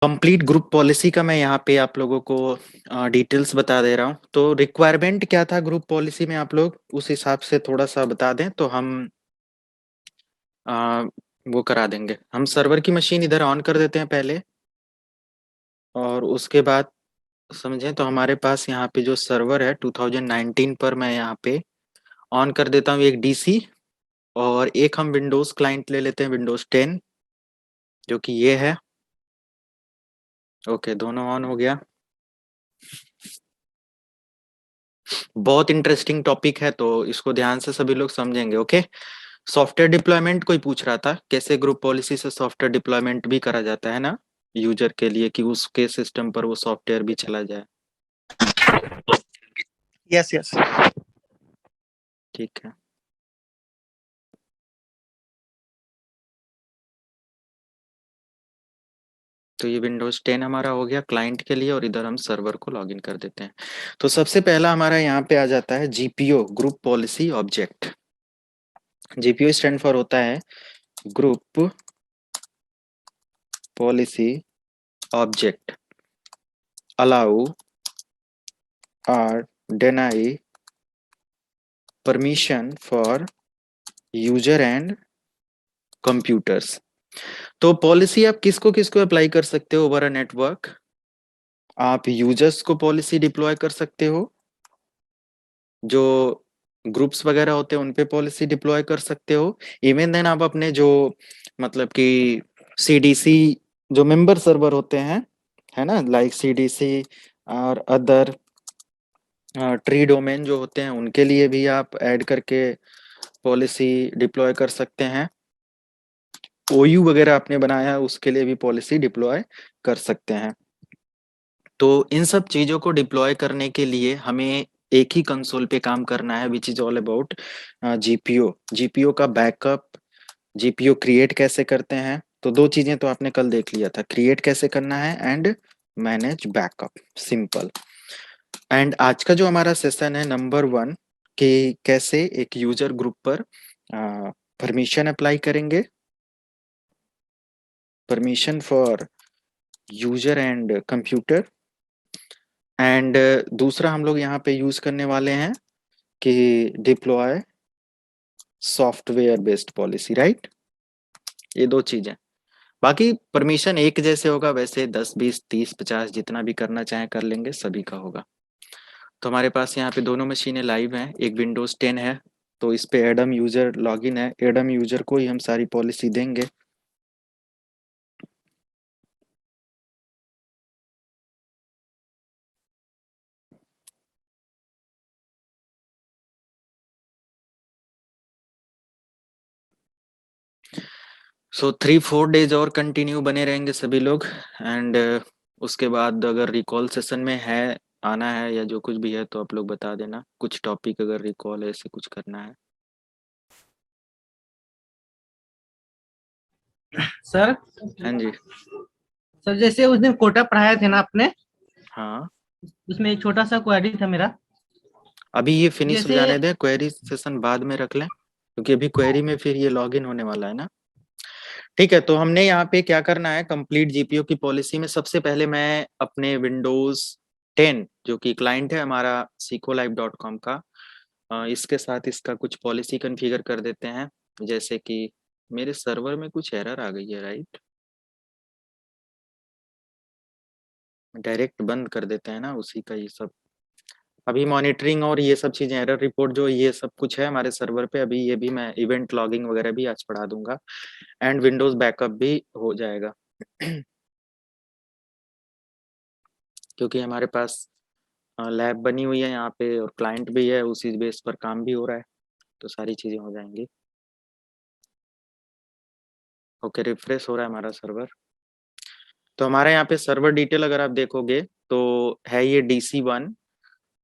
Complete group policy का मैं यहाँ पे आप लोगों को डिटेल्स बता दे रहा हूँ। तो रिक्वायरमेंट क्या था ग्रुप पॉलिसी में, आप लोग उस हिसाब से थोड़ा सा बता दें तो हम आ, वो करा देंगे। हम सर्वर की मशीन इधर ऑन कर देते हैं पहले, और उसके बाद समझें तो हमारे पास यहाँ पे जो सर्वर है 2019 पर मैं यहाँ पे ऑन कर देता हूँ एक डीसी, और एक हम विंडोज क्लाइंट ले लेते हैं, विंडोज 10, जो कि ये है। ओके, दोनों ऑन हो गया। बहुत इंटरेस्टिंग टॉपिक है तो इसको ध्यान से सभी लोग समझेंगे। ओके, सॉफ्टवेयर डिप्लॉयमेंट कोई पूछ रहा था, कैसे ग्रुप पॉलिसी से सॉफ्टवेयर डिप्लॉयमेंट भी करा जाता है ना यूजर के लिए, कि उसके सिस्टम पर वो सॉफ्टवेयर भी चला जाए। यस यस, ठीक है। तो ये विंडोज 10 हमारा हो गया क्लाइंट के लिए, और इधर हम सर्वर को लॉगिन कर देते हैं। तो सबसे पहला हमारा यहाँ पे आ जाता है GPO, group policy object. GPO stand for होता है ग्रुप पॉलिसी ऑब्जेक्ट अलाउ और deny permission for user and computers। तो पॉलिसी आप किसको किसको अप्लाई कर सकते हो ओवर अ नेटवर्क? आप यूजर्स को पॉलिसी डिप्लॉय कर सकते हो, जो ग्रुप्स वगैरह होते हैं उन पे पॉलिसी डिप्लॉय कर सकते हो। इवन देन आप अपने जो मतलब कि सीडीसी जो मेंबर सर्वर होते हैं, है ना, लाइक सीडीसी और अदर ट्री डोमेन जो होते हैं, उनके लिए भी आप ऐड करके पॉलिसी डिप्लॉय कर सकते हैं। ओयू वगैरह आपने बनाया है उसके लिए भी पॉलिसी डिप्लॉय कर सकते हैं। तो इन सब चीजों को डिप्लॉय करने के लिए हमें एक ही कंसोल पे काम करना है, which is all about GPO. GPO का बैकअप, जीपीओ क्रिएट कैसे करते हैं, तो दो चीजें तो आपने कल देख लिया था, क्रिएट कैसे करना है and manage backup, simple. And आज का जो हमारा सेशन है नंबर 1, कि कैसे एक यूजर ग्रुप पर परमिशन अप्लाई करेंगे, permission for user and computer. And दूसरा हम लोग यहाँ पे यूज करने वाले हैं कि deploy software based policy, right. ये दो चीजें, बाकी परमिशन एक जैसे होगा, वैसे 10 20 30 50 जितना भी करना चाहे कर लेंगे, सभी का होगा। तो हमारे पास यहाँ पे दोनों मशीनें लाइव हैं, एक विंडोज 10 है, तो इस पे एडम यूजर लॉगिन है, एडम यूजर को ही हम सारी पॉलिसी देंगे। सो 3-4 डेज और कंटिन्यू बने रहेंगे सभी लोग। एंड उसके बाद अगर रिकॉल सेशन में है, आना है या जो कुछ भी है, तो आप लोग बता देना, कुछ टॉपिक अगर रिकॉल ऐसे कुछ करना है। सर। हाँ जी। सर जैसे उस दिन कोटा पढ़ाए थे ना आपने, हाँ, उसमें एक छोटा सा क्वेरी था मेरा। अभी ये फिनिश हो जैसे जाने दें, क्वेरी सेशन बाद में रख लें, क्योंकि अभी क्वेरी में फिर ये लॉगिन होने वाला है ना। ठीक है, तो हमने यहाँ पे क्या करना है, कंप्लीट जीपीओ की पॉलिसी में सबसे पहले मैं अपने विंडोज 10 जो कि क्लाइंट है हमारा sequolive.com का, इसके साथ इसका कुछ पॉलिसी कॉन्फ़िगर कर देते हैं। जैसे कि मेरे सर्वर में कुछ एरर आ गई है, राइट, डायरेक्ट बंद कर देते हैं ना उसी का, ये सब अभी मॉनिटरिंग और ये सब चीजें, एरर रिपोर्ट जो ये सब कुछ है हमारे सर्वर पे, अभी ये भी मैं इवेंट लॉगिंग वगैरह भी आज पढ़ा दूंगा, एंड विंडोज बैकअप भी हो जाएगा। क्योंकि हमारे पास लैब बनी हुई है यहाँ पे और क्लाइंट भी है, उसी बेस पर काम भी हो रहा है, तो सारी चीजें हो जाएंगी। ओके, रिफ्रेश हो रहा है हमारा सर्वर। तो हमारे यहाँ पे सर्वर डिटेल अगर आप देखोगे तो है ये DC1,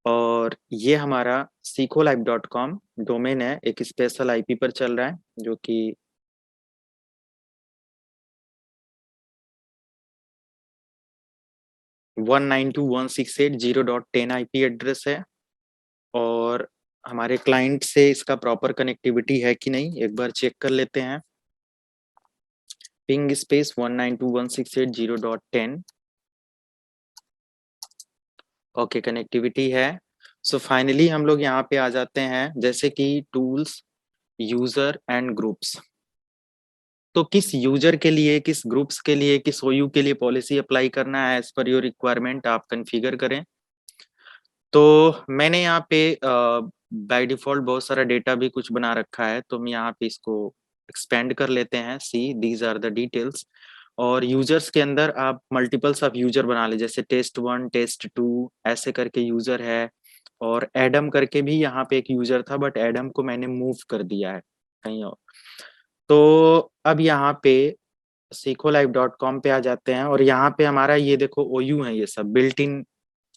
और ये हमारा sequolive.com डोमेन है, एक स्पेशल आईपी पर चल रहा है जो कि 192.168.0.10 आईपी एड्रेस है। और हमारे क्लाइंट से इसका प्रॉपर कनेक्टिविटी है कि नहीं, एक बार चेक कर लेते हैं। पिंग स्पेस 192.168.0.10 ओके, कनेक्टिविटी है। सो फाइनली हम लोग यहाँ पे आ जाते हैं, जैसे कि टूल्स, यूजर एंड ग्रुप्स। तो किस यूजर के लिए, किस ग्रुप्स के लिए, किस ओयू के लिए पॉलिसी अप्लाई करना है, एज पर योर रिक्वायरमेंट आप कन्फिगर करें। तो मैंने यहाँ पे बाय डिफॉल्ट बहुत सारा डेटा भी कुछ बना रखा है, तो हम यहाँ पे इसको एक्सपेंड कर लेते हैं। See these are the details. और यूजर्स के अंदर आप मल्टीपल्स ऑफ यूजर बना ले, जैसे टेस्ट 1, टेस्ट 2 ऐसे करके यूजर है। और एडम करके भी यहाँ पे एक यूजर था, बट एडम को मैंने मूव कर दिया है कहीं और। तो अब यहाँ पे सीखोलाइव.com पे आ जाते हैं, और यहाँ पे हमारा ये देखो ओयू है, ये सब built in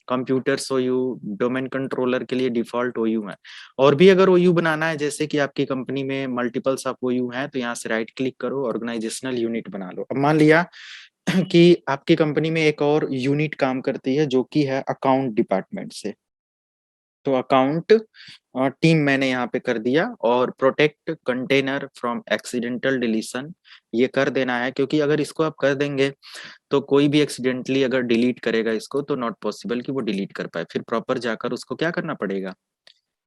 computers ओयू, domain controller के लिए डिफॉल्ट ओयू है। और भी अगर ओयू बनाना है, जैसे कि आपकी कंपनी में मल्टीपल्स ऑफ ओयू हैं, तो यहाँ से राइट क्लिक करो, ऑर्गेनाइजेशनल यूनिट बना लो। अब मान लिया कि आपकी कंपनी में एक और यूनिट काम करती है, जो कि है अकाउंट डिपार्टमेंट से। तो अकाउंट टीम मैंने यहाँ पे कर दिया, और protect container from accidental deletion ये कर देना है, क्योंकि अगर इसको आप कर देंगे तो कोई भी एक्सीडेंटली अगर डिलीट करेगा इसको, तो नॉट पॉसिबल कि वो डिलीट कर पाए। फिर प्रॉपर जाकर उसको क्या करना पड़ेगा,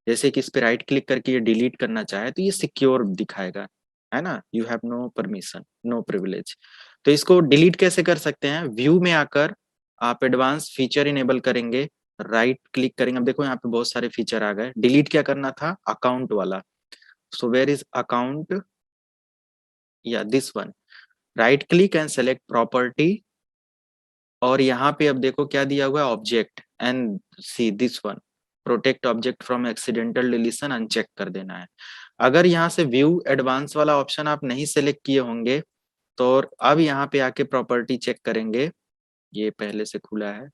जैसे कि इस पे राइट क्लिक करके ये डिलीट करना चाहे तो ये सिक्योर दिखाएगा, है ना, you have no permission, no privilege. तो इसको डिलीट कैसे कर सकते हैं, व्यू में आकर आप एडवांस फीचर इनेबल करेंगे, राइट क्लिक करेंगे। अब देखो यहाँ पे बहुत सारे फीचर आ गए। डिलीट क्या करना था, अकाउंट वाला। सो वेयर इज अकाउंट, या this one. Right click and select property, और यहाँ पे अब देखो क्या दिया हुआ है, object, and see this one, protect object from accidental deletion uncheck कर देना है। अगर यहाँ से व्यू एडवांस वाला ऑप्शन आप नहीं सेलेक्ट किए होंगे, तो अब यहाँ पे आके प्रॉपर्टी चेक करेंगे, ये पहले से खुला है।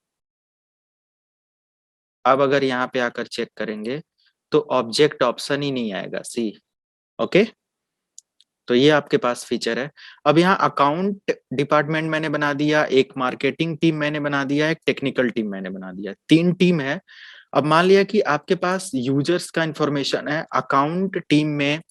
अब अगर यहाँ पे आकर चेक करेंगे तो ऑब्जेक्ट ऑप्शन ही नहीं आएगा, सी ओके। तो ये आपके पास फीचर है। अब यहाँ अकाउंट डिपार्टमेंट मैंने बना दिया, एक मार्केटिंग टीम मैंने बना दिया, एक टेक्निकल टीम मैंने बना दिया, 3 टीम है। अब मान लिया कि आपके पास यूजर्स का इंफॉर्मेशन है, अकाउंट टीम में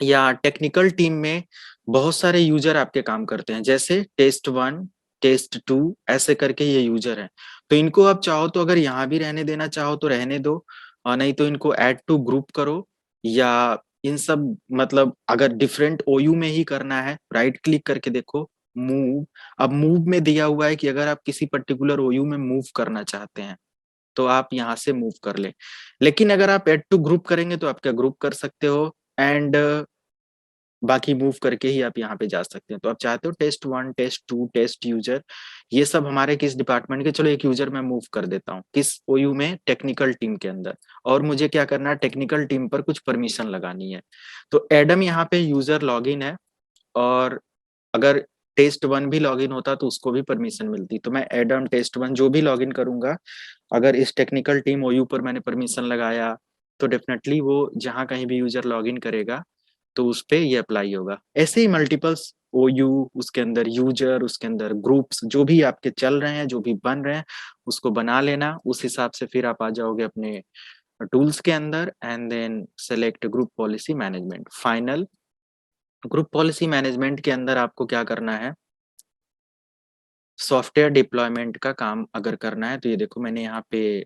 या टेक्निकल टीम में बहुत सारे यूजर आपके काम करते हैं, जैसे टेस्ट 1, टेस्ट 2 ऐसे करके ये यूजर है। तो इनको आप चाहो तो अगर यहाँ भी रहने देना चाहो तो रहने दो, और नहीं तो इनको ऐड टू ग्रुप करो, या इन सब मतलब अगर डिफरेंट ओयू में ही करना है, राइट क्लिक करके देखो मूव। अब मूव में दिया हुआ है कि अगर आप किसी पर्टिकुलर ओयू में मूव करना चाहते हैं तो आप यहाँ से मूव कर ले, लेकिन अगर आप ऐड टू ग्रुप करेंगे तो आप क्या ग्रुप कर सकते हो, एंड बाकी मूव करके ही आप यहाँ पे जा सकते हैं। तो आप चाहते हो टेस्ट 1, टेस्ट 2, टेस्ट यूजर, ये सब हमारे किस डिपार्टमेंट के, चलो एक यूजर मैं मूव कर देता हूँ किस ओयू में, टेक्निकल टीम के अंदर। और मुझे क्या करना है, टेक्निकल टीम पर कुछ परमिशन लगानी है। तो एडम यहाँ पे यूजर लॉगिन है, और अगर टेस्ट 1 भी लॉगिन होता तो उसको भी परमिशन मिलती। तो मैं एडम टेस्ट 1 जो भी लॉगिन करूंगा, अगर इस टेक्निकल टीम ओयू पर मैंने परमिशन लगाया, तो डेफिनेटली वो जहां कहीं भी यूजर लॉगिन करेगा तो उस पे ये अप्लाई होगा। ऐसे ही मल्टीपल्स ओयू, उसके अंदर यूजर, उसके अंदर ग्रुप्स जो भी आपके चल रहे हैं, जो भी बन रहे हैं, उसको बना लेना। उस हिसाब से फिर आप आ जाओगे अपने टूल्स के अंदर, and then select group policy management. Final group policy management के अंदर आपको क्या करना है, सॉफ्टवेयर डिप्लॉयमेंट का काम अगर करना है, तो ये देखो मैंने यहाँ पे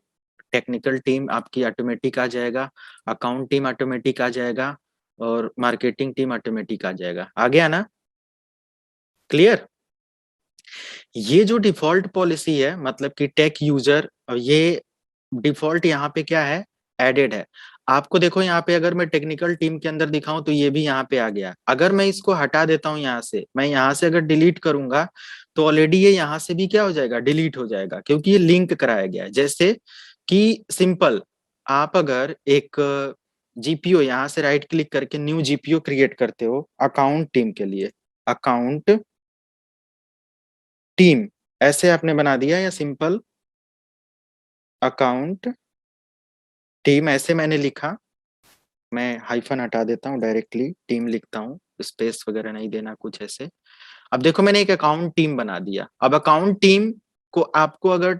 टेक्निकल टीम आपकी ऑटोमेटिक आ जाएगा, अकाउंट टीम ऑटोमेटिक आ जाएगा, और मार्केटिंग टीम ऑटोमेटिक आ जाएगा। आ गया ना, क्लियर। ये जो डिफॉल्ट पॉलिसी है, मतलब कि टेक यूजर, ये डिफॉल्ट यहाँ पे क्या है, एडेड है। आपको देखो यहाँ पे अगर मैं टेक्निकल टीम के अंदर दिखाऊं तो ये भी यहाँ पे आ गया। अगर मैं इसको हटा देता हूँ यहाँ से, मैं यहाँ से अगर डिलीट करूंगा, तो ऑलरेडी ये यहाँ से भी क्या हो जाएगा, डिलीट हो जाएगा, क्योंकि ये लिंक कराया गया है। जैसे कि सिंपल, आप अगर एक जीपीओ यहाँ से राइट क्लिक करके न्यू जीपीओ क्रिएट करते हो अकाउंट टीम के लिए, अकाउंट टीम ऐसे आपने बना दिया, या सिंपल अकाउंट टीम ऐसे मैंने लिखा, मैं हाइफन हटा देता हूँ, डायरेक्टली टीम लिखता हूँ, स्पेस वगैरह नहीं देना कुछ ऐसे। अब देखो मैंने एक अकाउंट टीम बना दिया। अब अकाउंट टीम को आपको अगर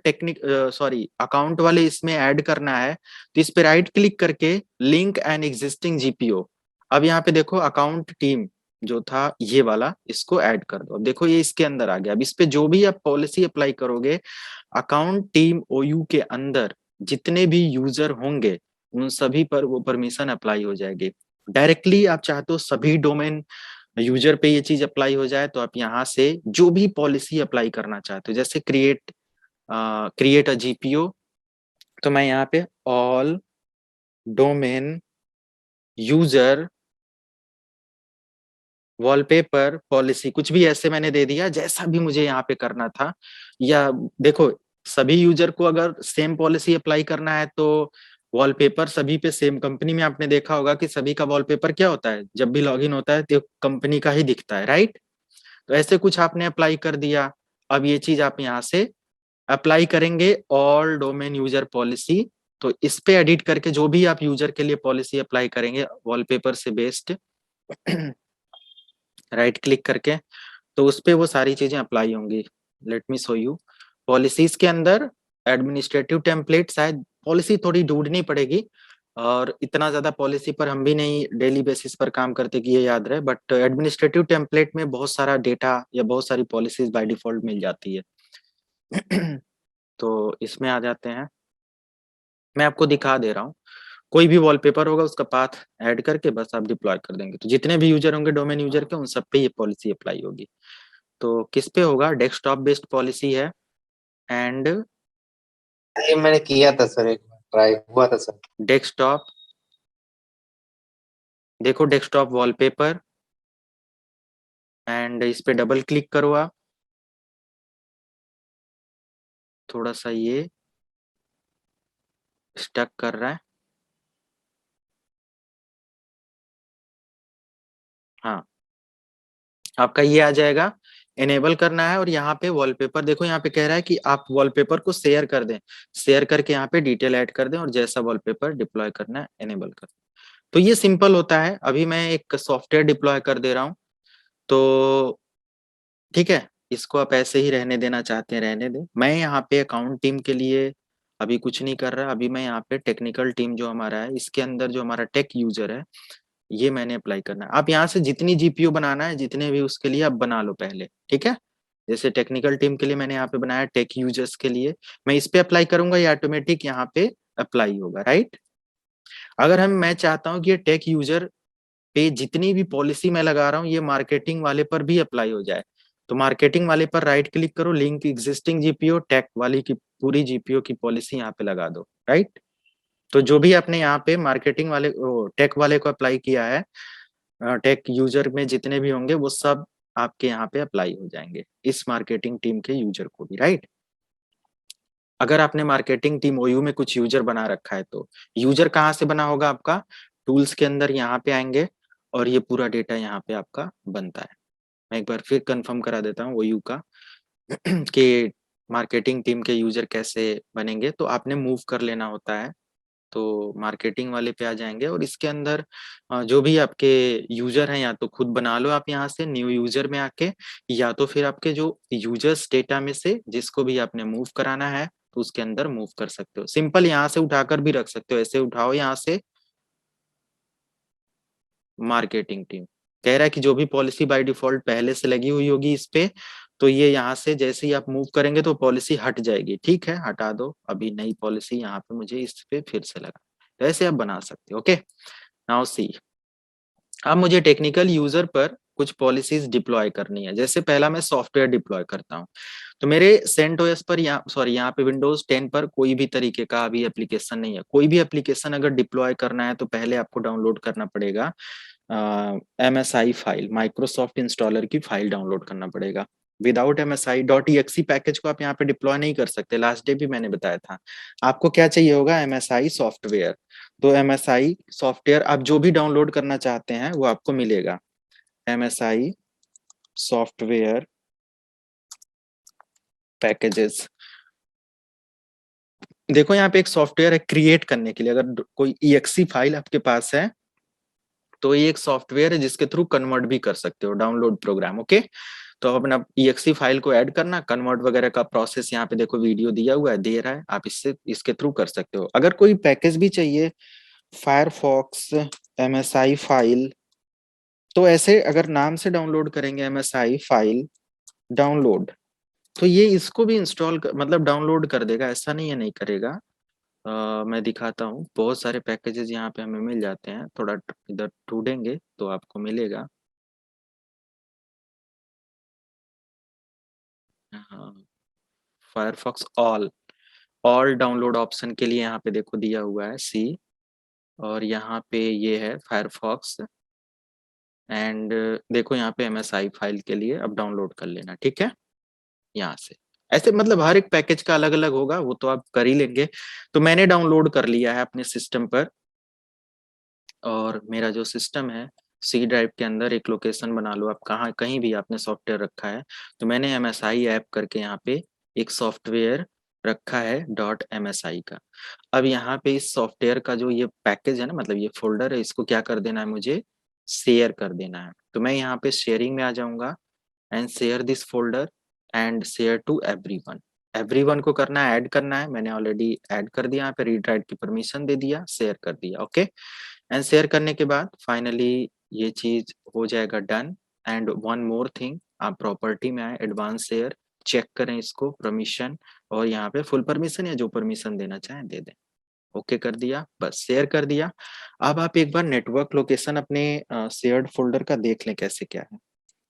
अकाउंट वाले इसमें ऐड करना है, तो इस पे राइट क्लिक करके लिंक एन एग्जिस्टिंग जीपीओ। अब यहाँ पे देखो अकाउंट टीम, जो था ये वाला, इसको ऐड कर दो। अब देखो ये इसके अंदर आ गया। अब इस पे जो भी आप पॉलिसी अप्लाई करोगे, अकाउंट टीम ओयू के अंदर जितने भी यूजर होंगे उन सभी पर वो परमिशन अप्लाई हो जाएगी। डायरेक्टली आप चाहते हो सभी डोमेन यूजर पे ये चीज अप्लाई हो जाए, तो आप यहाँ से जो भी पॉलिसी अप्लाई करना चाहते हो, जैसे क्रिएट अ जीपीओ, तो मैं यहाँ पे all domain user wallpaper policy कुछ भी ऐसे मैंने दे दिया, जैसा भी मुझे यहाँ पे करना था। या देखो सभी यूजर को अगर सेम पॉलिसी अप्लाई करना है तो वॉलपेपर सभी पे सेम, कंपनी में आपने देखा होगा कि सभी का वॉलपेपर क्या होता है, जब भी लॉगिन होता है तो कंपनी का ही दिखता है, राइट। तो ऐसे कुछ आपने अप्लाई कर दिया। अब ये चीज आप यहाँ से अप्लाई करेंगे ऑल डोमेन यूजर पॉलिसी, तो इस पे एडिट करके जो भी आप यूजर के लिए पॉलिसी अप्लाई करेंगे वॉलपेपर से बेस्ड, राइट क्लिक करके, तो उस पे वो सारी चीजें अप्लाई होंगी। Let me show you policies के अंदर एडमिनिस्ट्रेटिव टेम्पलेट, शायद पॉलिसी थोड़ी ढूंढनी पड़ेगी, और इतना ज्यादा पॉलिसी पर हम भी नहीं डेली बेसिस पर काम करते कि ये याद रहे, बट एडमिनिस्ट्रेटिव टेम्पलेट में बहुत सारा डेटा या बहुत सारी पॉलिसीज बाय डिफॉल्ट मिल जाती है। तो इसमें आ जाते हैं, मैं आपको दिखा दे रहा हूँ। कोई भी वॉलपेपर होगा उसका पाथ ऐड करके बस आप डिप्लॉय कर देंगे, तो जितने भी यूजर होंगे डोमेन यूजर के, उन सब पे ये पॉलिसी अप्लाई होगी। तो किस पे होगा, डेस्कटॉप बेस्ड पॉलिसी है। एंड ये मैंने किया था सर, एक बार ट्राई हुआ था सर। डेस्कटॉप, देखो डेस्कटॉप वॉलपेपर, एंड इस पे डबल क्लिक करो आप। थोड़ा सा ये स्टक कर रहा है, हाँ आपका ये आ जाएगा। इनेबल करना है, और यहाँ पे वॉलपेपर देखो, यहाँ पे कह रहा है कि आप वॉलपेपर को शेयर कर दें, शेयर करके यहाँ पे डिटेल ऐड कर दें, और जैसा वॉलपेपर डिप्लॉय करना है इनेबल कर। तो ये सिंपल होता है। अभी मैं एक सॉफ्टवेयर डिप्लॉय कर दे रहा हूँ, तो ठीक है, इसको आप ऐसे ही रहने देना चाहते हैं रहने दें। मैं यहाँ पे अकाउंट टीम के लिए अभी कुछ नहीं कर रहा, अभी मैं यहाँ पे टेक्निकल टीम जो हमारा है, इसके अंदर जो हमारा टेक यूजर है, ये मैंने अप्लाई करना है। आप यहाँ से जितनी जीपीयू बनाना है, जितने भी उसके लिए आप बना लो पहले, ठीक है। जैसे टेक्निकल टीम के लिए मैंने यहाँ पे बनाया, टेक यूजर्स के लिए मैं इस पे अप्लाई करूंगा, ये ऑटोमेटिक यहाँ पे अप्लाई होगा, राइट। अगर मैं चाहता हूँ कि ये टेक यूजर पे जितनी भी पॉलिसी मैं लगा रहा हूँ ये मार्केटिंग वाले पर भी अप्लाई हो जाए, तो मार्केटिंग वाले पर राइट क्लिक करो, लिंक एग्जिस्टिंग जीपीओ, टेक वाली की पूरी जीपीओ की पॉलिसी यहाँ पे लगा दो, राइट। तो जो भी आपने यहाँ पे मार्केटिंग वाले टेक वाले को अप्लाई किया है, टेक यूजर में जितने भी होंगे वो सब आपके यहाँ पे अप्लाई हो जाएंगे, इस मार्केटिंग टीम के यूजर को भी, राइट। अगर आपने मार्केटिंग टीम ओयू में कुछ यूजर बना रखा है, तो यूजर कहाँ से बना होगा आपका, टूल्स के अंदर यहाँ पे आएंगे, और ये पूरा डेटा यहाँ पे आपका बनता है। मैं एक बार फिर कंफर्म करा देता हूँ ओयू का कि मार्केटिंग टीम के यूजर कैसे बनेंगे, तो आपने मूव कर लेना होता है। तो मार्केटिंग वाले पे आ जाएंगे, और इसके अंदर जो भी आपके यूजर हैं, या तो खुद बना लो आप यहाँ से न्यू यूजर में आके, या तो फिर आपके जो यूजर्स डेटा में से जिसको भी आपने मूव कराना है, तो उसके अंदर मूव कर सकते हो। सिंपल यहाँ से उठाकर भी रख सकते हो, ऐसे उठाओ यहाँ से मार्केटिंग टीम, कह रहा है कि जो भी पॉलिसी बाय डिफॉल्ट पहले से लगी हुई होगी इस पे, तो ये यहाँ से जैसे ही आप मूव करेंगे तो पॉलिसी हट जाएगी, ठीक है हटा दो, अभी नई पॉलिसी यहाँ पे मुझे इस पे फिर से लगा, तो ऐसे आप बना सकते हो। ओके, नाउ सी, अब मुझे टेक्निकल यूजर पर कुछ पॉलिसीज डिप्लॉय करनी है। जैसे पहला मैं सॉफ्टवेयर डिप्लॉय करता हूँ, तो मेरे सेंटोस पर यहाँ पे विंडोज 10 पर कोई भी तरीके का अभी एप्लीकेशन नहीं है। कोई भी एप्लीकेशन अगर डिप्लॉय करना है तो पहले आपको डाउनलोड करना पड़ेगा MSI फाइल, माइक्रोसॉफ्ट इंस्टॉलर की फाइल डाउनलोड करना पड़ेगा। विदाउट MSI .exe पैकेज को आप यहाँ पे डिप्लॉय नहीं कर सकते, लास्ट डे भी मैंने बताया था। आपको क्या चाहिए होगा, MSI सॉफ्टवेयर। तो MSI सॉफ्टवेयर आप जो भी डाउनलोड करना चाहते हैं वो आपको मिलेगा, MSI सॉफ्टवेयर पैकेजेस। देखो यहाँ पे एक सॉफ्टवेयर है क्रिएट करने के लिए, अगर कोई exe फाइल आपके पास है तो ये एक सॉफ्टवेयर है जिसके थ्रू कन्वर्ट भी कर सकते हो, डाउनलोड प्रोग्राम। ओके, तो अपना exe फाइल को ऐड करना, कन्वर्ट वगैरह का प्रोसेस यहाँ पे देखो वीडियो दिया हुआ है, दे रहा है, आप इससे इसके थ्रू कर सकते हो। अगर कोई पैकेज भी चाहिए, फायरफॉक्स MSI फाइल तो ऐसे अगर नाम से डाउनलोड करेंगे MSI फाइल डाउनलोड, तो ये इसको भी इंस्टॉल मतलब डाउनलोड कर देगा, ऐसा नहीं है नहीं करेगा। मैं दिखाता हूँ, बहुत सारे पैकेजेस यहाँ पे हमें मिल जाते हैं, थोड़ा इधर ढूंढेंगे तो आपको मिलेगा। हाँ, फायरफॉक्स ऑल डाउनलोड ऑप्शन के लिए यहाँ पे देखो दिया हुआ है सी, और यहाँ पे ये है फायरफॉक्स, एंड देखो यहाँ पे MSI फाइल के लिए अब डाउनलोड कर लेना, ठीक है। यहाँ से ऐसे मतलब हर एक पैकेज का अलग अलग होगा, वो तो आप कर ही लेंगे। तो मैंने डाउनलोड कर लिया है अपने सिस्टम पर, और मेरा जो सिस्टम है सी ड्राइव के अंदर एक लोकेशन बना लो आप, कहाँ कहीं भी आपने सॉफ्टवेयर रखा है। तो मैंने MSI ऐप करके यहाँ पे एक सॉफ्टवेयर रखा है .msi का। अब यहाँ पे इस सॉफ्टवेयर का जो ये पैकेज है ना, मतलब ये फोल्डर है, इसको क्या कर देना है, मुझे शेयर कर देना है। तो मैं यहाँ पे शेयरिंग में आ जाऊंगा, and share this folder and share to everyone. Everyone को करना है, ऐड करना है, मैंने ऑलरेडी ऐड कर दिया, यहाँ पे रीड राइट की परमिशन दे दिया, शेयर कर दिया, ओके। एंड शेयर करने के बाद फाइनली ये चीज हो जाएगा done. And one more thing, आप प्रॉपर्टी में आए, एडवांस शेयर, चेक करें इसको परमिशन, और यहाँ पे फुल परमिशन या जो परमिशन देना चाहें दे दें। ओके कर दिया, बस शेयर कर दिया। अब आप एक बार नेटवर्क लोकेशन अपने शेयर्ड फोल्डर का देख लें कैसे क्या है।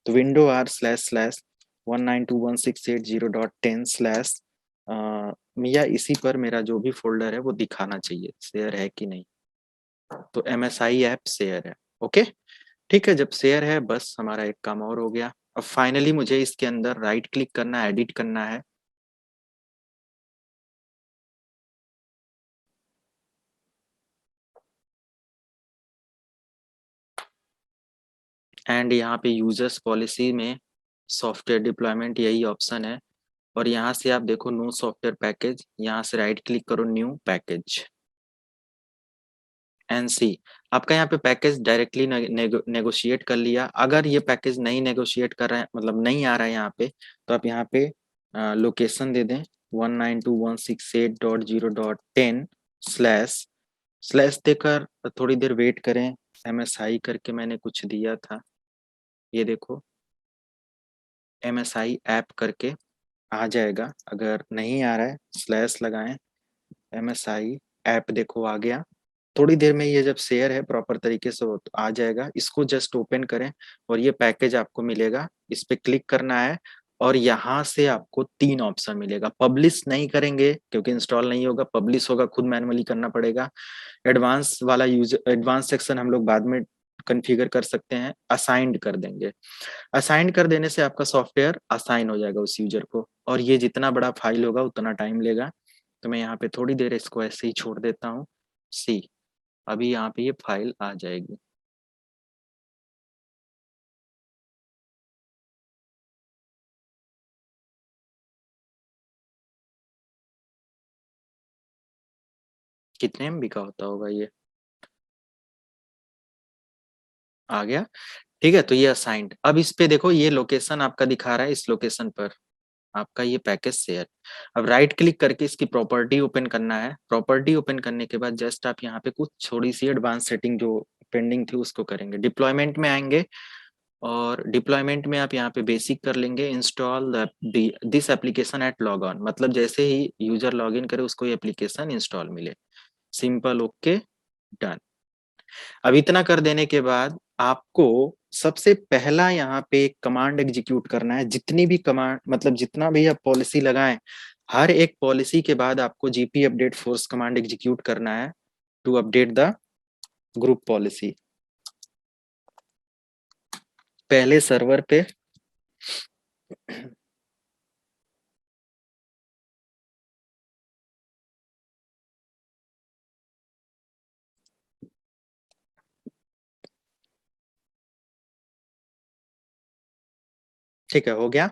तो विंडो r// 192.168.0.10/ या इसी पर मेरा जो भी फोल्डर है वो दिखाना चाहिए शेयर है कि नहीं। तो MSI ऐप शेयर है, ओके ठीक है। जब शेयर है बस हमारा एक काम और हो गया। अब फाइनली मुझे इसके अंदर राइट क्लिक करना है, एडिट करना है, एंड यहाँ पे यूजर्स पॉलिसी में सॉफ्टवेयर डिप्लॉयमेंट यही ऑप्शन है, और यहाँ से आप देखो नो सॉफ्टवेयर पैकेज, यहाँ से राइट क्लिक करो न्यू पैकेज, NC। आपका यहाँ पे पैकेज डायरेक्टली नेगोशिएट कर लिया। अगर ये पैकेज नहीं नेगोशिएट कर रहे हैं, मतलब नहीं आ रहा है यहाँ पे, तो आप यहाँ पे लोकेशन दे दें 192.168.0.10/ स्लैश देकर थोड़ी देर वेट करें। MSI करके मैंने कुछ दिया था, ये देखो MSI ऐप करके आ जाएगा। अगर नहीं आ रहा है स्लैश लगाएं, MSI ऐप देखो आ गया। थोड़ी देर में ये जब शेयर है प्रॉपर तरीके से तो आ जाएगा, इसको जस्ट ओपन करें और ये पैकेज आपको मिलेगा, इस पे क्लिक करना है, और यहाँ से आपको 3 ऑप्शन मिलेगा। पब्लिश नहीं करेंगे क्योंकि इंस्टॉल नहीं होगा, पब्लिश होगा खुद मैनुअली करना पड़ेगा। एडवांस वाला यूजर एडवांस सेक्शन हम लोग बाद में कॉन्फ़िगर कर सकते हैं, असाइंड कर देंगे। असाइन कर देने से आपका सॉफ्टवेयर असाइन हो जाएगा उस यूजर को, और ये जितना बड़ा फाइल होगा उतना टाइम लेगा। तो मैं यहाँ पे थोड़ी देर इसको ऐसे ही छोड़ देता हूँ। सी अभी यहाँ पे ये फाइल आ जाएगी। कितने MB का होता होगा ये, आ गया ठीक है। तो ये असाइंड, अब इस पे देखो ये लोकेशन आपका दिखा रहा है, इस लोकेशन पर आपका ये पैकेज शेयर। अब राइट क्लिक करके इसकी प्रॉपर्टी ओपन करना है। प्रॉपर्टी ओपन करने के बाद जस्ट आप यहाँ पे कुछ थोड़ी सी एडवांस सेटिंग जो पेंडिंग थी उसको करेंगे। डिप्लॉयमेंट में आएंगे, और डिप्लॉयमेंट में आप यहाँ पे बेसिक कर लेंगे, install this application at log on, मतलब जैसे ही यूजर लॉग इन करे उसको ये एप्लीकेशन इंस्टॉल मिले। Simple, okay done. अब इतना कर देने के बाद आपको सबसे पहला यहाँ पे कमांड एग्जीक्यूट करना है। जितनी भी कमांड मतलब जितना भी आप पॉलिसी लगाएं, हर एक पॉलिसी के बाद आपको GP update force command execute करना है to update the group policy. पहले सर्वर पे ठीक है, हो गया।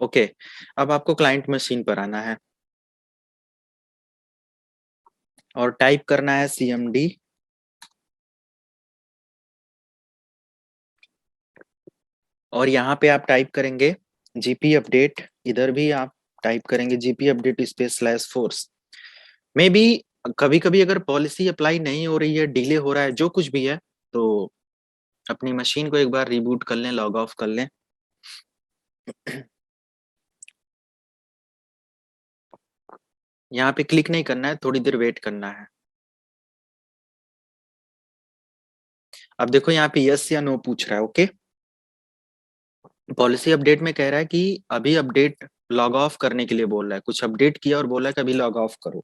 ओके अब आपको क्लाइंट मशीन पर आना है और टाइप करना है CMD, और यहाँ पे आप टाइप करेंगे जीपी अपडेट, इधर भी आप टाइप करेंगे GP update space /force। May be कभी कभी अगर पॉलिसी अप्लाई नहीं हो रही है, डिले हो रहा है, जो कुछ भी है, तो अपनी मशीन को एक बार रिबूट कर लें, लॉग ऑफ कर लें। यहाँ पे क्लिक नहीं करना है, थोड़ी देर वेट करना है। अब देखो यहाँ पे यस या नो पूछ रहा है। ओके, पॉलिसी अपडेट में कह रहा है कि अभी अपडेट लॉग ऑफ करने के लिए बोल रहा है, कुछ अपडेट किया और बोला है कि अभी लॉग ऑफ करो।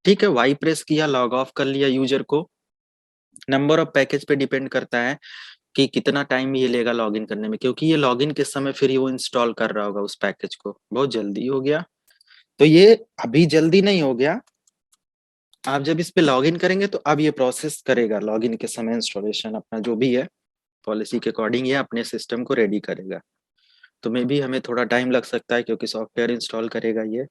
ठीक है, वाई प्रेस किया, लॉग ऑफ कर लिया यूजर को। नंबर ऑफ पैकेज पे डिपेंड करता है कि कितना टाइम ये लेगा लॉगिन करने में, क्योंकि ये लॉगिन के समय फिर वो इंस्टॉल कर रहा होगा उस पैकेज को। बहुत जल्दी हो गया, तो ये अभी जल्दी नहीं हो गया। आप जब इस पे लॉगिन करेंगे तो अब ये प्रोसेस करेगा, लॉगिन के समय इंस्टॉलेशन अपना जो भी है पॉलिसी के अकॉर्डिंग ये अपने सिस्टम को रेडी करेगा। तो मे बी हमें थोड़ा टाइम लग सकता है क्योंकि सॉफ्टवेयर इंस्टॉल करेगा ये।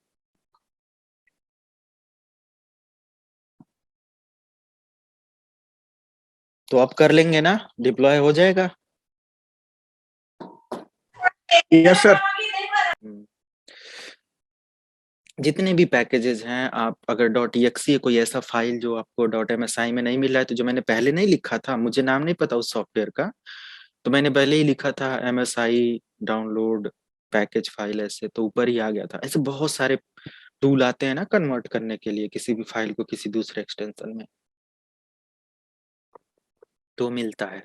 तो आप कर लेंगे ना, डिप्लॉय हो जाएगा। Yes sir. जितने भी पैकेजेस हैं, आप अगर .exe कोई ऐसा फाइल जो आपको .msi में नहीं मिल रहा है, तो जो मैंने पहले नहीं लिखा था, मुझे नाम नहीं पता उस सॉफ्टवेयर का, तो मैंने पहले ही लिखा था MSI डाउनलोड पैकेज फाइल, ऐसे तो ऊपर ही आ गया था। ऐसे बहुत सारे टूल आते हैं ना कन्वर्ट करने के लिए किसी भी फाइल को किसी दूसरे एक्सटेंशन में, तो मिलता है।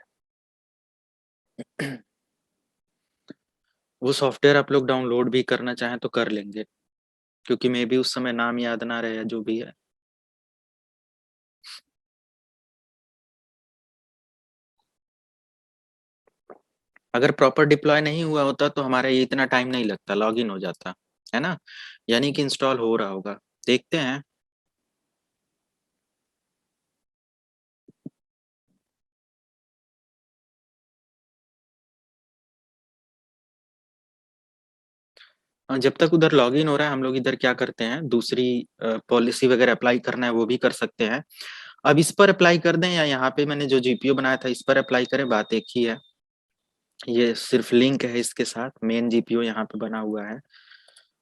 वो सॉफ्टवेयर आप लोग डाउनलोड भी करना चाहें तो कर लेंगे, क्योंकि मे भी उस समय नाम याद ना रहे जो भी है। अगर प्रॉपर डिप्लॉय नहीं हुआ होता तो हमारा ये इतना टाइम नहीं लगता, लॉगिन हो जाता है ना, यानी कि इंस्टॉल हो रहा होगा। देखते हैं। जब तक उधर लॉगिन हो रहा है, हम लोग इधर क्या करते हैं, दूसरी पॉलिसी वगैरह अप्लाई करना है वो भी कर सकते हैं। अब इस पर अप्लाई कर दें या यहाँ पे मैंने जो जीपीओ बनाया था इस पर अप्लाई करें, बात एक ही है। ये सिर्फ लिंक है इसके साथ, मेन जीपीओ यहाँ पे बना हुआ है।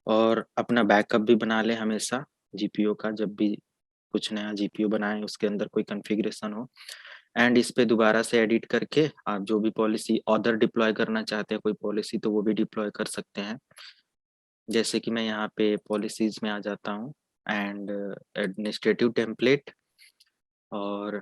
और अपना बैकअप भी बना लें हमेशा जीपीओ का, जब भी कुछ नया जीपीओ बनाएं उसके अंदर कोई कॉन्फ़िगरेशन हो। एंड इस पे दोबारा से एडिट करके आप जो भी पॉलिसी ऑर्डर डिप्लॉय करना चाहते हैं कोई पॉलिसी, तो वो भी डिप्लॉय कर सकते हैं। जैसे कि मैं यहाँ पे पॉलिसीज में आ जाता हूँ एंड एडमिनिस्ट्रेटिव टेम्पलेट, और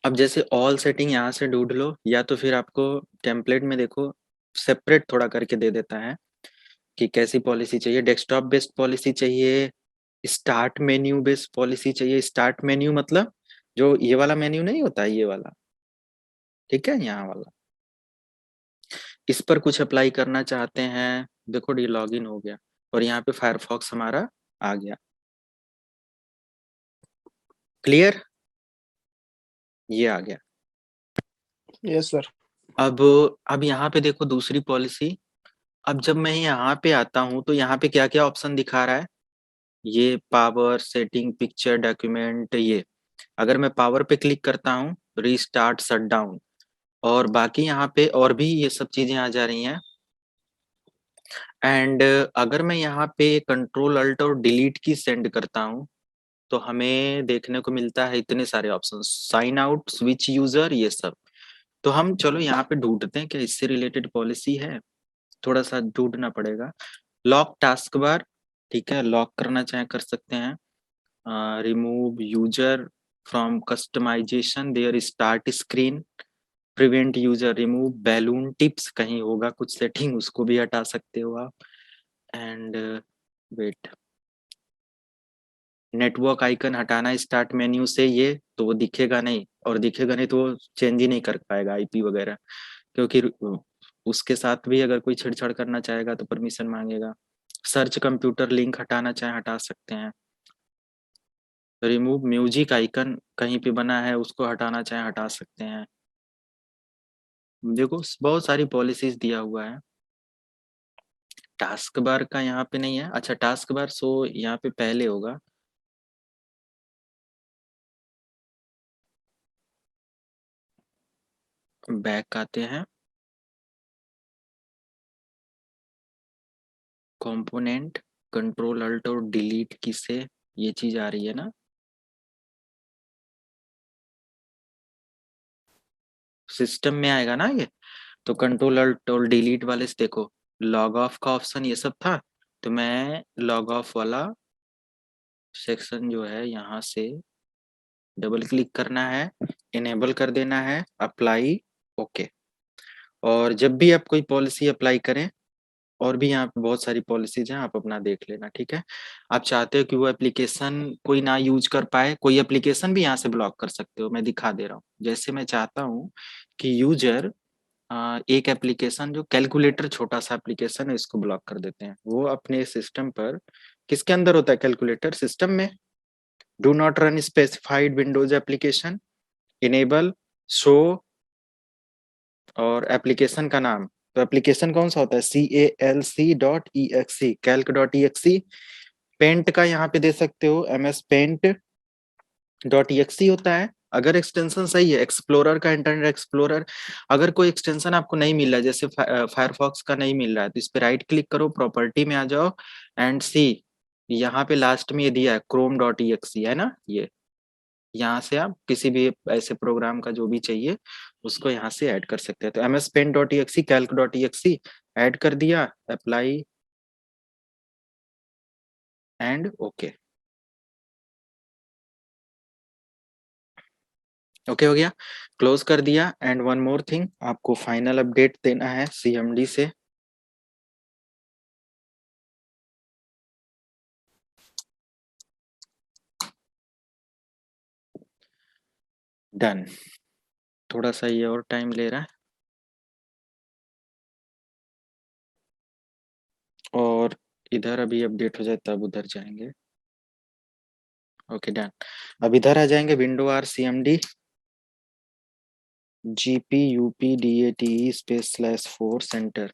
अब जैसे ऑल सेटिंग यहाँ से ढूंढ लो, या तो फिर आपको टेम्पलेट में देखो सेपरेट थोड़ा करके दे देता है कि कैसी पॉलिसी चाहिए। डेस्कटॉप बेस्ड पॉलिसी चाहिए, स्टार्ट मेन्यू बेस्ड पॉलिसी चाहिए। स्टार्ट मेन्यू मतलब जो ये वाला मेन्यू नहीं होता, ये वाला, ठीक है, यहाँ वाला। इस पर कुछ अप्लाई करना चाहते हैं, देखो ये लॉगिन हो गया और यहाँ पे फायरफॉक्स हमारा आ गया। क्लियर, ये आ गया। Yes sir. अब यहाँ पे देखो दूसरी पॉलिसी। अब जब मैं यहाँ पे आता हूँ तो यहाँ पे क्या क्या ऑप्शन दिखा रहा है, ये पावर सेटिंग पिक्चर डॉक्यूमेंट। ये अगर मैं पावर पे क्लिक करता हूँ, रीस्टार्ट शटडाउन, और बाकी यहाँ पे और भी ये सब चीजें आ जा रही हैं। एंड अगर मैं यहाँ पे कंट्रोल अल्ट और डिलीट की सेंड करता हूँ तो हमें देखने को मिलता है इतने सारे option, sign out, switch user, ये सब। तो हम चलो यहाँ पे ढूंढते हैं क्या इससे रिलेटेड पॉलिसी है, थोड़ा सा ढूंढना पड़ेगा। लॉक टास्क बार, ठीक है, लॉक करना चाहे कर सकते हैं। Remove user from customization their start screen, prevent user remove balloon tips, कहीं होगा कुछ सेटिंग उसको भी हटा सकते हो आप। एंड वेट, नेटवर्क आइकन हटाना स्टार्ट मेन्यू से, ये तो वो दिखेगा नहीं, और दिखेगा नहीं तो वो चेंज ही नहीं कर पाएगा आईपी वगैरह, क्योंकि उसके साथ भी अगर कोई छेड़छाड़ करना चाहेगा तो परमिशन मांगेगा। सर्च कंप्यूटर लिंक हटाना चाहे हटा सकते हैं। रिमूव म्यूजिक आइकन कहीं पे बना है उसको हटाना चाहे हटा सकते हैं। देखो बहुत सारी पॉलिसीज दिया हुआ है। टास्क बार का यहाँ पे नहीं है। अच्छा टास्क बार सो यहाँ पे पहले होगा। बैक आते हैं, कंपोनेंट, कंट्रोल अल्ट और डिलीट की से ये चीज आ रही है ना, सिस्टम में आएगा ना ये। तो कंट्रोल अल्ट और डिलीट वाले से देखो लॉग ऑफ का ऑप्शन ये सब था, तो मैं लॉग ऑफ वाला सेक्शन जो है यहाँ से डबल क्लिक करना है, इनेबल कर देना है, अप्लाई, ओके। और जब भी आप कोई पॉलिसी अप्लाई करें, और भी यहाँ पे बहुत सारी पॉलिसीज हैं, आप अपना देख लेना, ठीक है। आप चाहते हो कि वो एप्लीकेशन कोई ना यूज कर पाए, कोई एप्लीकेशन भी यहाँ से ब्लॉक कर सकते हो। मैं दिखा दे रहा हूँ, जैसे मैं चाहता हूँ कि यूजर एक एप्लीकेशन जो कैलकुलेटर छोटा सा एप्लीकेशन है इसको ब्लॉक कर देते हैं। वो अपने सिस्टम पर किसके अंदर होता है कैलकुलेटर, सिस्टम में। Do not run specified Windows application, enable, show और एप्लीकेशन का नाम। तो एप्लीकेशन कौन सा होता है, calc.exe, calc.exe। पेंट का यहाँ पे दे सकते हो mspaint.exe होता है। अगर एक्सटेंशन सही है, एक्सप्लोरर का, इंटरनेट एक्सप्लोरर, अगर कोई एक्सटेंशन आपको नहीं मिल रहा है, जैसे फायरफॉक्स का नहीं मिल रहा है, तो इस पे राइट क्लिक करो, प्रॉपर्टी में आ जाओ एंड सी, यहाँ पे लास्ट में ये दिया है chrome.exe है ना, ये यहाँ से आप किसी भी ऐसे प्रोग्राम का जो भी चाहिए उसको यहाँ से ऐड कर सकते हैं। तो mspaint.exe, calc.exe ऐड कर दिया, अप्लाई एंड ओके। ओके हो गया, क्लोज कर दिया। एंड वन मोर थिंग, आपको फाइनल अपडेट देना है सीएमडी से। डन। थोड़ा सा ये और टाइम ले रहा है, और इधर अभी अपडेट हो जाए तब उधर जाएंगे। Okay done. अब इधर आ जाएंगे, window R CMD GPUPDATE /4 centre.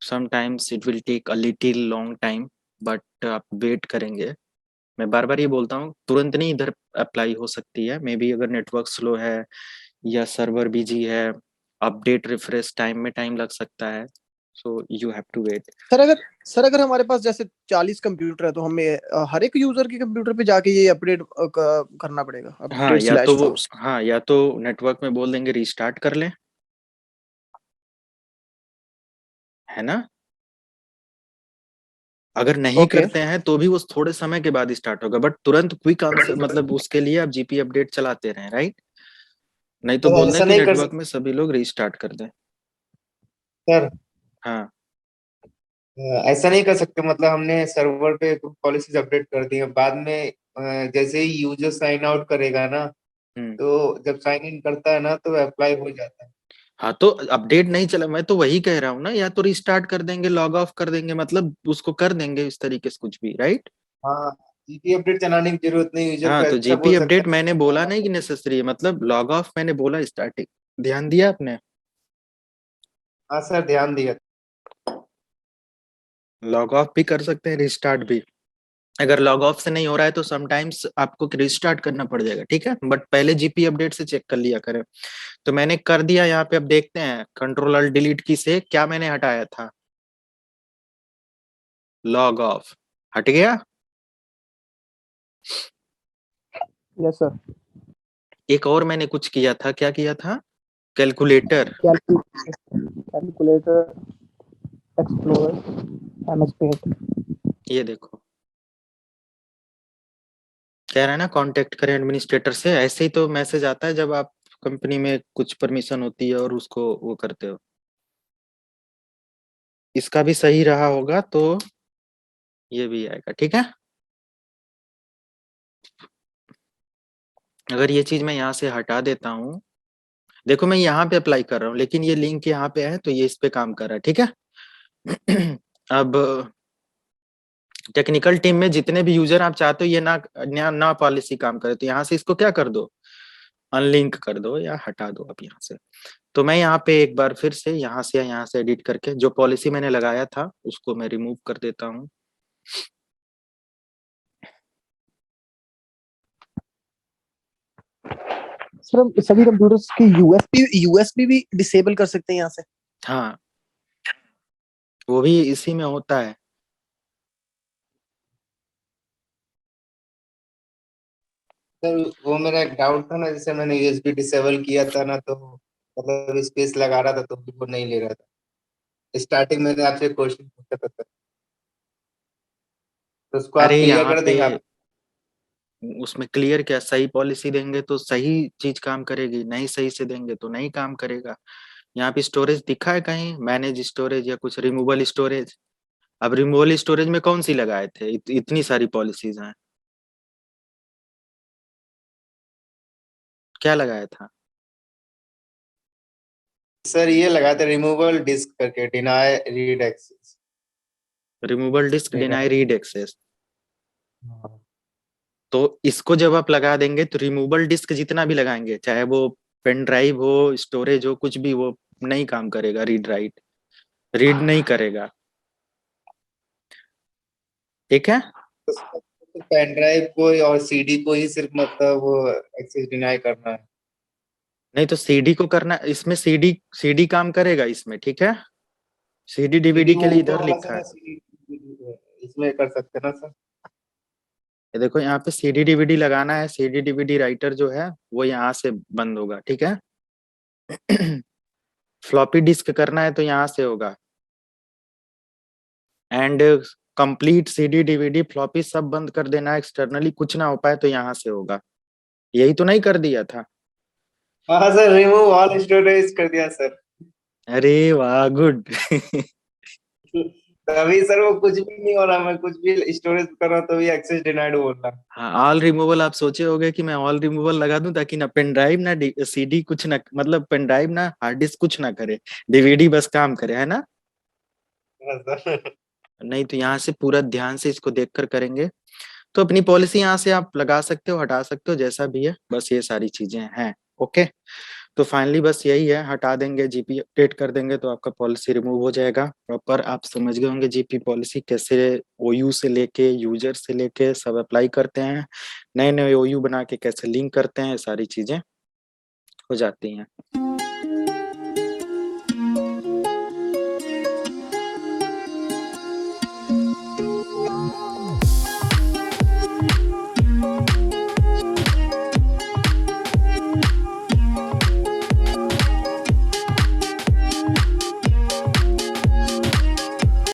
Sometimes it will take a little long time, but आप वेट करेंगे। मैं बार बार ये बोलता हूँ, तुरंत नहीं इधर अप्लाई हो सकती है, मे बी अगर नेटवर्क स्लो है या सर्वर बिजी है, अपडेट रिफ्रेश टाइम में टाइम लग सकता है, so you have to wait. Sir अगर हमारे पास जैसे 40 कंप्यूटर है तो हमें हर एक यूजर के कंप्यूटर पे जाके ये अपडेट करना पड़ेगा, हाँ अपडेट या तो स्लैश वो, फोर्स। हाँ या तो नेटवर्क में बोल देंगे रीस्टार्ट कर लें, है ना। अगर नहीं ओके। करते हैं तो भी वो थोड़े समय के बाद स्टार्ट होगा, बट तुरंत क्विक आंसर, मतलब उसके लिए आप जीपी अपडेट चलाते रहें, राइट। नहीं तो तो बोल दें ऐसा कि नहीं कर नेटवर्क सकते में सभी लोग रीस्टार्ट कर दें। सर। हाँ ऐसा नहीं कर सकते, मतलब हमने सर्वर पे पॉलिसीज अपडेट कर दी है, बाद में जैसे ही यूजर साइन आउट करेगा ना, हम्म। तो जब साइन इन करता है ना तो अप्लाई हो जाता है। हाँ तो अपडेट नहीं चला, मैं तो वही कह रहा हूँ ना, या तो रिस्टार्ट कर देंगे, लॉग ऑफ कर देंगे, मतलब उसको कर देंगे इस तरीके से कुछ भी, राइट। हाँ, जीपी अपडेट चलाने की जरूरत नहीं, यूजर हाँ को तो ऐसा जीपी बोल सकता अपडेट मैंने बोला है। नहीं कि नेसेसरी है, मतलब लॉग ऑफ मैंने बोला स्टार्टिंग, ध्यान दिया आपने। हाँ सर, ध्यान दिया। लॉग ऑफ भी कर सकते हैं, रिस्टार्ट भी। अगर लॉग ऑफ से नहीं हो रहा है तो समटाइम्स आपको रिस्टार्ट करना पड़ जाएगा, ठीक है, बट पहले जीपी अपडेट से चेक कर लिया करें। तो मैंने कर दिया यहाँ पे, अब देखते हैं कंट्रोल अल्ट डिलीट की से क्या मैंने हटाया था, लॉग ऑफ हट गया। Yes sir. एक और मैंने कुछ किया था, क्या किया था, calculator, calculator, explorer, MS paint. ये देखो कह रहा है ना कांटेक्ट करें एडमिनिस्ट्रेटर से, ऐसे ही तो मैसेज आता है जब आप कंपनी में कुछ परमिशन होती है और उसको वो करते हो। इसका भी सही रहा होगा तो ये भी आएगा, ठीक है। अगर ये चीज मैं यहाँ से हटा देता हूँ, देखो मैं यहाँ पे अप्लाई कर रहा हूँ लेकिन ये लिंक यहाँ पे है तो ये इस पे काम कर रहा है, ठीक है। अब टेक्निकल टीम में जितने भी यूजर आप चाहते हो ये ना पॉलिसी काम करे, तो यहाँ से इसको क्या कर दो, अनलिंक कर दो या हटा दो आप यहाँ से। तो मैं यहाँ पे एक बार फिर से यहाँ से या यहाँ से एडिट करके जो पॉलिसी मैंने लगाया था उसको मैं रिमूव कर देता हूँ। सर हम सभी कंप्यूटर्स की यूएसबी भी डिसेबल कर सकते हैं यहाँ से? हाँ, वो भी इसी में होता है। सर वो मेरा एक डाउट था ना, जैसे मैंने यूएसबी डिसेबल किया था ना, तो मतलब स्पेस लगा रहा था तो भी वो नहीं ले रहा था। स्टार्टिंग मैंने आपसे क्वेश्चन पूछा था सर, तो उसको आप अरे क्लियर यहाँ कर पे देंगे आप? उसमें क्लियर क्या, सही पॉलिसी देंगे तो सही चीज काम करेगी, नहीं सही से देंगे तो नहीं काम करेगा। यहाँ पे स्टोरेज दिखा है कहीं, मैनेज स्टोरेज या कुछ रिमूवल स्टोरेज? अब रिमूवल स्टोरेज में कौन सी लगाए थे? इतनी सारी पॉलिसीज हैं, क्या लगाया था? सर ये लगा था रिमूवल डिस्क करके, deny read access. Removal disk deny read access. हाँ। तो इसको जब आप लगा देंगे तो रिमूवल डिस्क जितना भी लगाएंगे, चाहे वो पेन ड्राइव हो, स्टोरेज हो, कुछ भी, वो नहीं काम करेगा। रीड राइट रीड नहीं करेगा, ठीक है। तो पेन ड्राइव को और सीडी को ही सिर्फ मतलब वो एक्सेस डिनाई करना है? नहीं तो सीडी को करना, इसमें सीडी सीडी काम करेगा इसमें, ठीक है। सीडी सीडी डीवीडी के वो लिए ऊपर इधर वाला लिखा सर, है। सीडी इसमें कर सकते हैं ना सर? ये देखो यहाँ पे सीडी डीवीडी लगाना है, सीडी डीवीडी राइटर जो है वो यहाँ से बंद होगा, ठीक है। फ्लॉपी डिस्क करना है तो यहाँ से होगा। And complete CD DVD floppy सब बंद कर देना है, एक्सटर्नली कुछ ना हो पाए तो यहाँ से होगा। यही तो नहीं कर दिया था? हाँ सर, रिमूव ऑल स्टोरेज कर दिया सर। अरे वाह, गुड। तभी सर वो कुछ भी नहीं हो रहा, मैं कुछ भी स्टोरेज कर रहा हूँ तो भी एक्सेस डिनाइड बोल रहा। हाँ, ऑल रिमूवल आप सोचे होगे कि मैं ऑल रिमूवल लगा दूं ताकि ना पेन ड्राइव ना सीडी कुछ ना, मतलब पेन ड्राइव ना हार्ड डिस्क कुछ ना करे, डीवीडी बस काम करे, है ना। हाँ सर। नहीं तो यहाँ से पूरा ध्यान से इसको देखकर करेंगे। तो अपनी पॉलिसी यहाँ से आप लगा सकते हो, हटा सकते हो, जैसा भी है, बस ये सारी चीजें हैं। ओके, तो फाइनली बस यही है, हटा देंगे, जीपी अपडेट कर देंगे तो आपका पॉलिसी रिमूव हो जाएगा। प्रॉपर आप समझ गए होंगे जीपी पॉलिसी कैसे ओयू से लेके यूजर से लेके सब अप्लाई करते हैं, नए नए ओयू बना के कैसे लिंक करते हैं, सारी चीजें हो जाती हैं।